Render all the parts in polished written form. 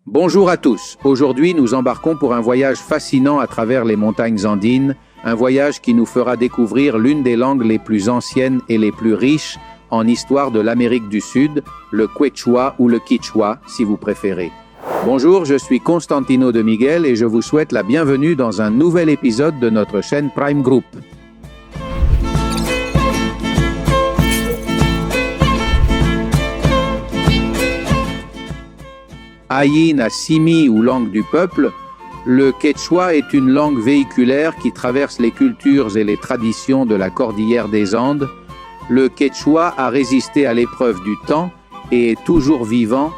Bonjour à tous. Aujourd'hui, nous embarquons pour un voyage fascinant à travers les montagnes andines, un voyage qui nous fera découvrir l'une des langues les plus anciennes et les plus riches en histoire de l'Amérique du Sud, le Quechua ou le Quichua, si vous préférez. Bonjour, je suis Constantino de Miguel et je vous souhaite la bienvenue dans un nouvel épisode de notre chaîne Prime Group. Ayin Simi ou langue du peuple, le Quechua est une langue véhiculaire qui traverse les cultures et les traditions de la cordillère des Andes. Le Quechua a résisté à l'épreuve du temps et est toujours vivant,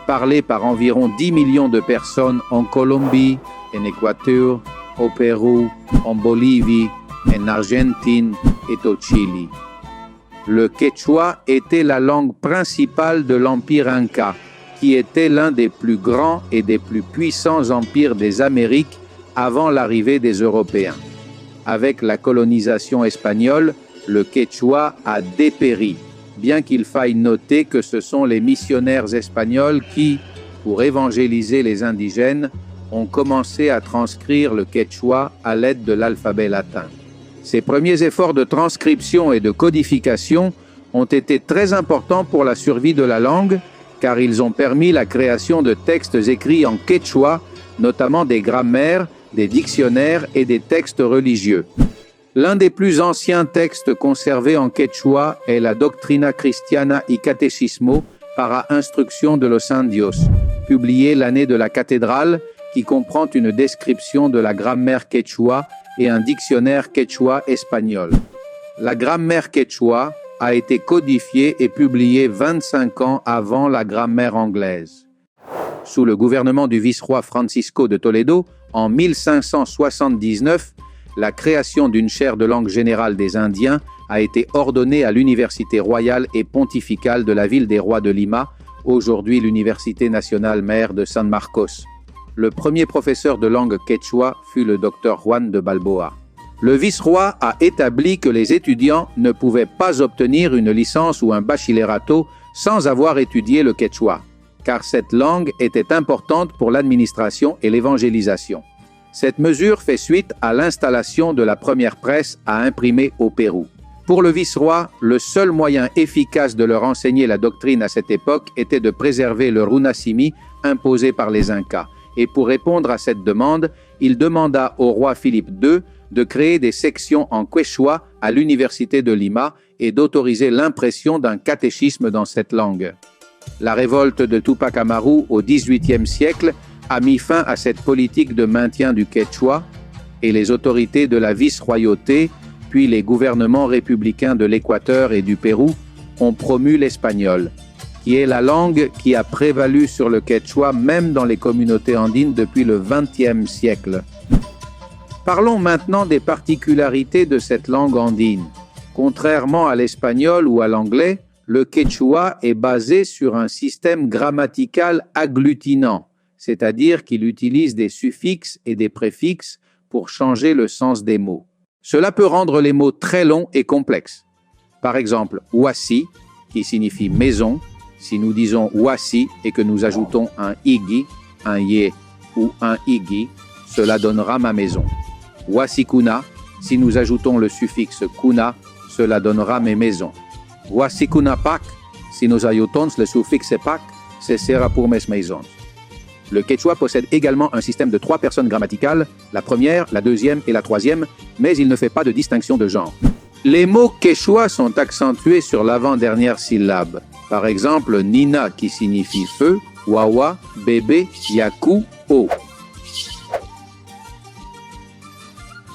parlé par environ 10 millions de personnes en Colombie, en Équateur, au Pérou, en Bolivie, en Argentine et au Chili. Le Quechua était la langue principale de l'Empire Inca, qui était l'un des plus grands et des plus puissants empires des Amériques avant l'arrivée des Européens. Avec la colonisation espagnole, le Quechua a dépéri, bien qu'il faille noter que ce sont les missionnaires espagnols qui, pour évangéliser les indigènes, ont commencé à transcrire le Quechua à l'aide de l'alphabet latin. Ces premiers efforts de transcription et de codification ont été très importants pour la survie de la langue, car ils ont permis la création de textes écrits en quechua, notamment des grammaires, des dictionnaires et des textes religieux. L'un des plus anciens textes conservés en quechua est la Doctrina Cristiana y Catecismo para Instrucción de los Indios, publié l'année de la cathédrale, qui comprend une description de la grammaire quechua et un dictionnaire quechua espagnol. La grammaire quechua a été codifiée et publiée 25 ans avant la grammaire anglaise. Sous le gouvernement du vice-roi Francisco de Toledo, en 1579, la création d'une chaire de langue générale des Indiens a été ordonnée à l'Université royale et pontificale de la ville des rois de Lima, aujourd'hui l'Université nationale mère de San Marcos. Le premier professeur de langue quechua fut le docteur Juan de Balboa. Le vice-roi a établi que les étudiants ne pouvaient pas obtenir une licence ou un bachillerato sans avoir étudié le quechua, car cette langue était importante pour l'administration et l'évangélisation. Cette mesure fait suite à l'installation de la première presse à imprimer au Pérou. Pour le vice-roi, le seul moyen efficace de leur enseigner la doctrine à cette époque était de préserver le runasimi imposé par les Incas. Et pour répondre à cette demande, il demanda au roi Philippe II de créer des sections en quechua à l'université de Lima et d'autoriser l'impression d'un catéchisme dans cette langue. La révolte de Tupac Amaru au XVIIIe siècle a mis fin à cette politique de maintien du quechua et les autorités de la vice-royauté, puis les gouvernements républicains de l'Équateur et du Pérou ont promu l'espagnol, qui est la langue qui a prévalu sur le quechua même dans les communautés andines depuis le XXe siècle. Parlons maintenant des particularités de cette langue andine. Contrairement à l'espagnol ou à l'anglais, le quechua est basé sur un système grammatical agglutinant, c'est-à-dire qu'il utilise des suffixes et des préfixes pour changer le sens des mots. Cela peut rendre les mots très longs et complexes. Par exemple, wasi, qui signifie maison, si nous disons wasi et que nous ajoutons un igi, un ye ou un igi, cela donnera ma maison. Wasikuna, si nous ajoutons le suffixe kuna, cela donnera mes maisons. Wasikuna pak, si nous ajoutons le suffixe pak, ce sera pour mes maisons. Le quechua possède également un système de 3 personnes grammaticales, la première, la deuxième et la troisième, mais il ne fait pas de distinction de genre. Les mots quechua sont accentués sur l'avant-dernière syllabe. Par exemple, nina qui signifie feu, wawa, bébé, yaku, eau.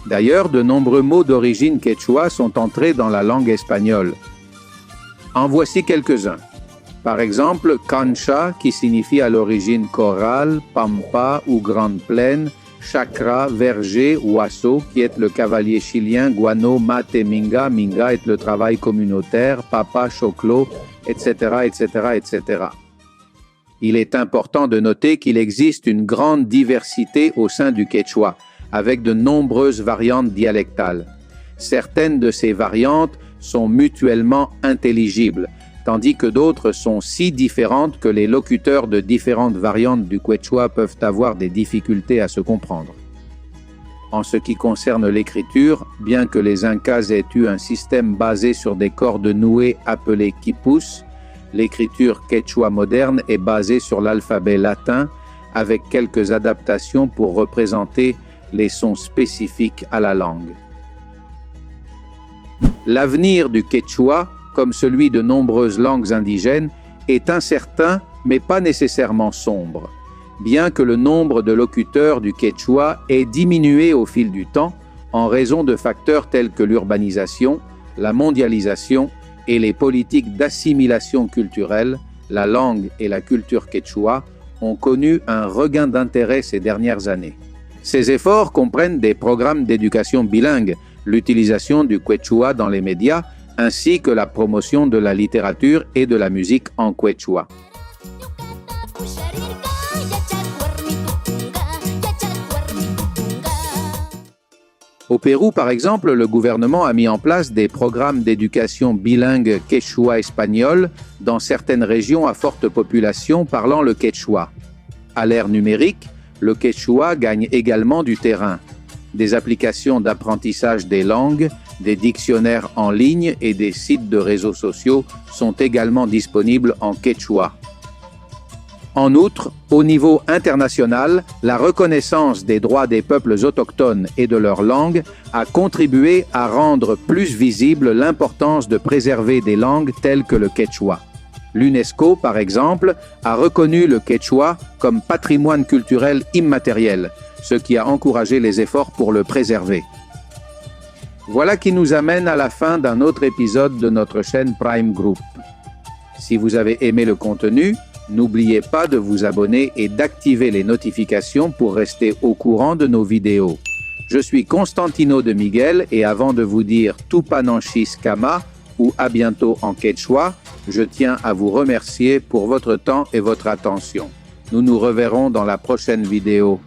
D'ailleurs, de nombreux mots d'origine quechua sont entrés dans la langue espagnole. En voici quelques-uns. Par exemple, cancha, qui signifie à l'origine corral, pampa ou grande plaine, chacra, verger, oiseau, qui est le cavalier chilien, guano, mate, minga, minga est le travail communautaire, papa, choclo, etc., etc., etc. Il est important de noter qu'il existe une grande diversité au sein du quechua, avec de nombreuses variantes dialectales. Certaines de ces variantes sont mutuellement intelligibles, tandis que d'autres sont si différentes que les locuteurs de différentes variantes du quechua peuvent avoir des difficultés à se comprendre. En ce qui concerne l'écriture, bien que les Incas aient eu un système basé sur des cordes nouées appelées quipus, l'écriture quechua moderne est basée sur l'alphabet latin avec quelques adaptations pour représenter les sons spécifiques à la langue. L'avenir du quechua, comme celui de nombreuses langues indigènes, est incertain mais pas nécessairement sombre. Bien que le nombre de locuteurs du quechua ait diminué au fil du temps en raison de facteurs tels que l'urbanisation, la mondialisation et les politiques d'assimilation culturelle, la langue et la culture quechua ont connu un regain d'intérêt ces dernières années. Ces efforts comprennent des programmes d'éducation bilingue, l'utilisation du quechua dans les médias, ainsi que la promotion de la littérature et de la musique en quechua. Au Pérou, par exemple, le gouvernement a mis en place des programmes d'éducation bilingue quechua-espagnol dans certaines régions à forte population parlant le quechua. À l'ère numérique, le quechua gagne également du terrain. Des applications d'apprentissage des langues, des dictionnaires en ligne et des sites de réseaux sociaux sont également disponibles en quechua. En outre, au niveau international, la reconnaissance des droits des peuples autochtones et de leur langue a contribué à rendre plus visible l'importance de préserver des langues telles que le quechua. L'UNESCO, par exemple, a reconnu le quechua comme patrimoine culturel immatériel, ce qui a encouragé les efforts pour le préserver. Voilà qui nous amène à la fin d'un autre épisode de notre chaîne Prime Group. Si vous avez aimé le contenu, n'oubliez pas de vous abonner et d'activer les notifications pour rester au courant de nos vidéos. Je suis Constantino de Miguel et avant de vous dire Tupananchis Kama ou à bientôt en quechua, je tiens à vous remercier pour votre temps et votre attention. Nous nous reverrons dans la prochaine vidéo.